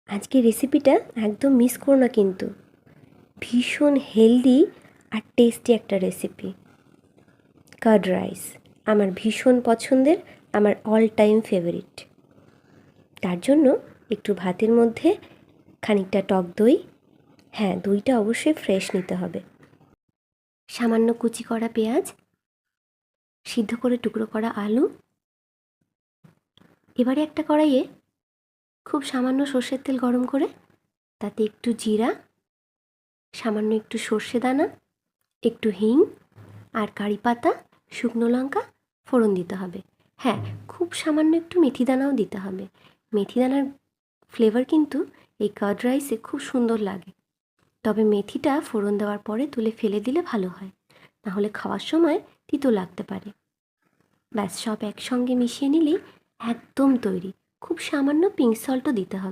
আজকে রেসিপিটা একদম মিস করো না কিন্তু। ভীষণ হেলদি আর টেস্টি একটা রেসিপি। কার্ড রাইস আমার ভীষণ পছন্দের, আমার অল টাইম ফেভারিট। তার জন্য একটু ভাতের মধ্যে খানিকটা টক দই, হ্যাঁ দইটা অবশ্যই ফ্রেশ নিতে হবে, সামান্য কুচি করা পেঁয়াজ, সিদ্ধ করে টুকরো করা আলু। এবারে একটা কড়াইয়ে খুব সামান্য সর্ষের তেল গরম করে তাতে একটু জিরা, সামান্য একটু সর্ষে দানা, একটু হিং আর কারি পাতা, শুকনো লঙ্কা ফোড়ন দিতে হবে। হ্যাঁ, খুব সামান্য একটু মেথি দানাও দিতে হবে। মেথি দানার ফ্লেভার কিন্তু এই কার্ড রাইসে খুব সুন্দর লাগে। তবে মেথিটা ফোড়ন দেওয়ার পরে তুলে ফেলে দিলে ভালো হয়, নাহলে খাওয়ার সময় তিতো লাগতে পারে। ব্যাস সব একসঙ্গে মিশিয়ে নিলেই একদম তৈরি। খুব সামান্য পিঙ্ক সল্টও দিতে হবে।